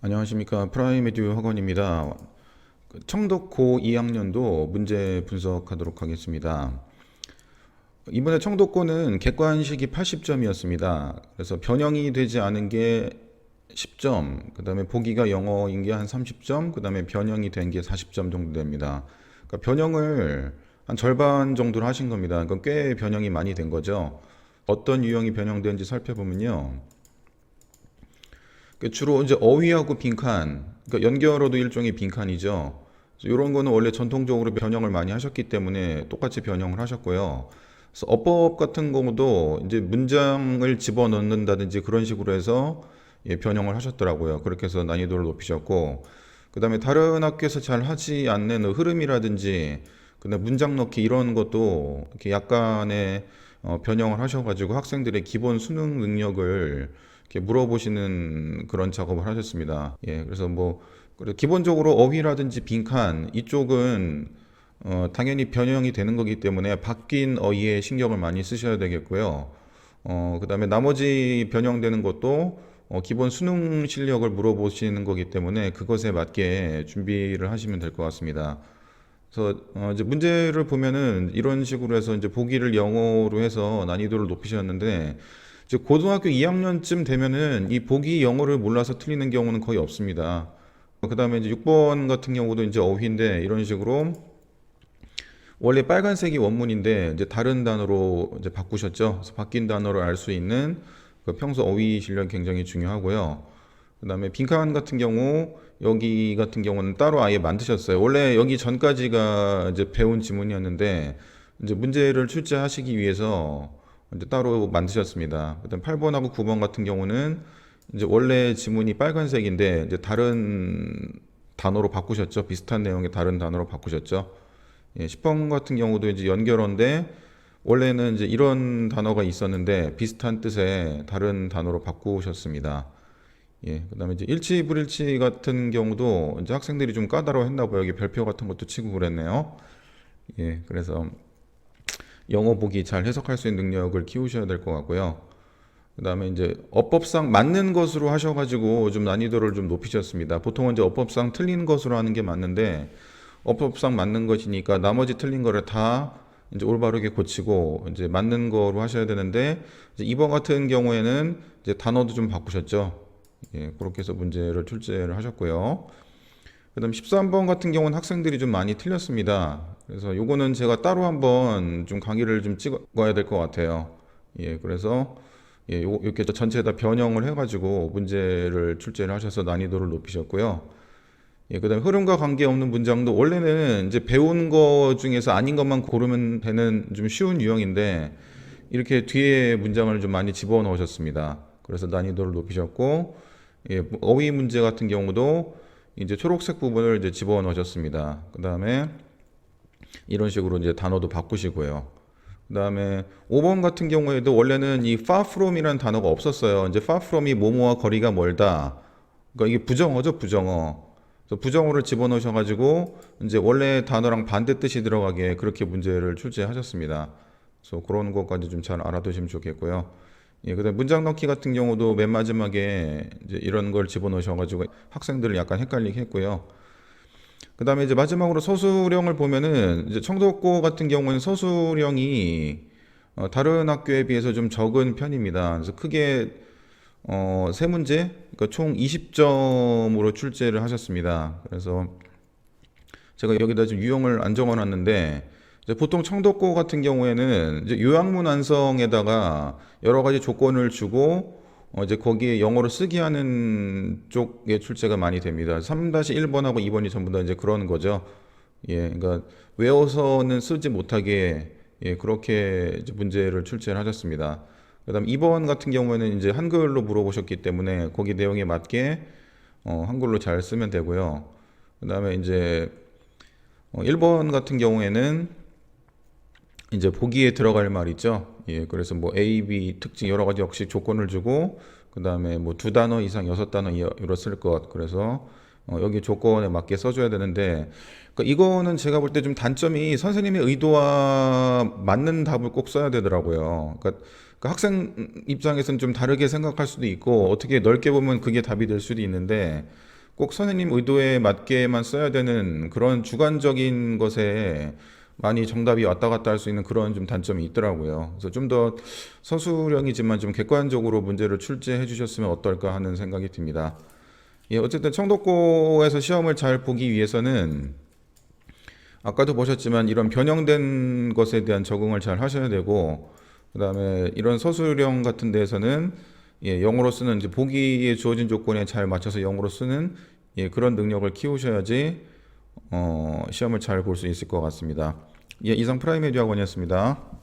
안녕하십니까. 프라임에듀 학원입니다. 청독 고 2학년도 문제 분석하도록 하겠습니다. 이번에 청독고는 객관식이 80점이었습니다. 그래서 변형이 되지 않은 게 10점, 그 다음에 보기가 영어인 게 한 30점, 그 다음에 변형이 된 게 40점 정도 됩니다. 그러니까 변형을 한 절반 정도로 하신 겁니다. 그러니까 꽤 변형이 많이 된 거죠. 어떤 유형이 변형되는지 살펴보면요. 주로 이제 어휘하고 빈칸, 그러니까 연결어도 일종의 빈칸이죠. 이런 거는 원래 전통적으로 변형을 많이 하셨기 때문에 똑같이 변형을 하셨고요. 그래서 어법 같은 경우도 이제 문장을 집어넣는다든지 그런 식으로 해서 변형을 하셨더라고요. 그렇게 해서 난이도를 높이셨고, 그 다음에 다른 학교에서 잘 하지 않는 흐름이라든지, 그다음 문장 넣기 이런 것도 이렇게 약간의 변형을 하셔가지고 학생들의 기본 수능 능력을 이렇게 물어보시는 그런 작업을 하셨습니다. 예, 그래서 뭐 기본적으로 어휘라든지 빈칸 이쪽은 당연히 변형이 되는 거기 때문에 바뀐 어휘에 신경을 많이 쓰셔야 되겠고요. 그다음에 나머지 변형되는 것도 기본 수능 실력을 물어보시는 거기 때문에 그것에 맞게 준비를 하시면 될 것 같습니다. 그래서 이제 문제를 보면은 이런 식으로 해서 이제 보기를 영어로 해서 난이도를 높이셨는데 이제 고등학교 2학년쯤 되면은 이 보기 영어를 몰라서 틀리는 경우는 거의 없습니다. 그다음에 이제 6번 같은 경우도 이제 어휘인데 이런 식으로 원래 빨간색이 원문인데 이제 다른 단어로 이제 바꾸셨죠. 그래서 바뀐 단어를 알 수 있는 그 평소 어휘 실력이 굉장히 중요하고요. 그다음에 빈칸 같은 경우 여기 같은 경우는 따로 아예 만드셨어요. 원래 여기 전까지가 이제 배운 지문이었는데 이제 문제를 출제하시기 위해서 이제 따로 만드셨습니다. 그다음 8번하고 9번 같은 경우는 이제 원래 지문이 빨간색인데 이제 다른 단어로 바꾸셨죠. 비슷한 내용의 다른 단어로 바꾸셨죠. 예, 10번 같은 경우도 이제 연결어인데 원래는 이제 이런 단어가 있었는데 비슷한 뜻의 다른 단어로 바꾸셨습니다. 예, 그다음에 이제 일치 불일치 같은 경우도 이제 학생들이 좀 까다로워했나 봐요. 여기 별표 같은 것도 치고 그랬네요. 예, 그래서 영어 보기 잘 해석할 수 있는 능력을 키우셔야 될 것 같고요. 그다음에 이제 어법상 맞는 것으로 하셔가지고 좀 난이도를 좀 높이셨습니다. 보통은 이제 어법상 틀린 것으로 하는 게 맞는데 어법상 맞는 것이니까 나머지 틀린 거를 다 이제 올바르게 고치고 이제 맞는 거로 하셔야 되는데 이제 이번 같은 경우에는 이제 단어도 좀 바꾸셨죠. 예, 그렇게 해서 문제를 출제를 하셨고요. 그다음 13번 같은 경우는 학생들이 좀 많이 틀렸습니다. 그래서 요거는 제가 따로 한번 좀 강의를 좀 찍어야 될 것 같아요. 예, 그래서 이렇게 전체 다 변형을 해가지고 문제를 출제를 하셔서 난이도를 높이셨고요. 예, 그다음에 흐름과 관계없는 문장도 원래는 이제 배운 거 중에서 아닌 것만 고르면 되는 좀 쉬운 유형인데 이렇게 뒤에 문장을 좀 많이 집어넣으셨습니다. 그래서 난이도를 높이셨고, 예, 어휘 문제 같은 경우도 이제 초록색 부분을 이제 집어넣으셨습니다. 그 다음에 이런 식으로 이제 단어도 바꾸시고요. 그 다음에 5번 같은 경우에도 원래는 이 far from이라는 단어가 없었어요. 이제 far from이 뭐뭐와 거리가 멀다. 그러니까 이게 부정어죠, 부정어. 그래서 부정어를 집어넣으셔가지고 이제 원래 단어랑 반대 뜻이 들어가게 그렇게 문제를 출제하셨습니다. 그래서 그런 것까지 좀 잘 알아두시면 좋겠고요. 예, 그다음 문장 넣기 같은 경우도 맨 마지막에 이제 이런 걸 집어넣으셔가지고 학생들을 약간 헷갈리게 했고요. 그다음에 이제 마지막으로 서술형을 보면은 이제 청도고 같은 경우는 서술형이 다른 학교에 비해서 좀 적은 편입니다. 그래서 크게 세 문제, 그러니까 총 20점으로 출제를 하셨습니다. 그래서 제가 여기다 지금 유형을 안 적어놨는데 이제 보통 청독고 같은 경우에는 이제 요약문 완성에다가 여러 가지 조건을 주고 이제 거기에 영어로 쓰게 하는 쪽의 출제가 많이 됩니다. 3-1번하고 2번이 전부 다 이제 그런 거죠. 예, 그러니까 외워서는 쓰지 못하게 예, 그렇게 이제 문제를 출제를 하셨습니다. 그다음 2번 같은 경우에는 이제 한글로 물어보셨기 때문에 거기 내용에 맞게 한글로 잘 쓰면 되고요. 그다음에 이제 1번 같은 경우에는 이제 보기에 들어갈 말 있죠. 예, 그래서 뭐 A, B 특징 여러 가지 역시 조건을 주고 그 다음에 뭐 두 단어 이상 여섯 단어 이로 쓸 것. 그래서 여기 조건에 맞게 써줘야 되는데 그러니까 이거는 제가 볼 때 좀 단점이 선생님의 의도와 맞는 답을 꼭 써야 되더라고요. 그러니까 학생 입장에서는 좀 다르게 생각할 수도 있고 어떻게 넓게 보면 그게 답이 될 수도 있는데 꼭 선생님 의도에 맞게만 써야 되는 그런 주관적인 것에 많이 정답이 왔다 갔다 할 수 있는 그런 좀 단점이 있더라고요. 그래서 좀 더 서술형이지만 좀 객관적으로 문제를 출제해 주셨으면 어떨까 하는 생각이 듭니다. 예, 어쨌든 청독고에서 시험을 잘 보기 위해서는 아까도 보셨지만 이런 변형된 것에 대한 적응을 잘 하셔야 되고, 그다음에 이런 서술형 같은 데에서는 예, 영어로 쓰는 이제 보기에 주어진 조건에 잘 맞춰서 영어로 쓰는 예, 그런 능력을 키우셔야지 시험을 잘 볼 수 있을 것 같습니다. 예, 이상 프라이메디 학원이었습니다.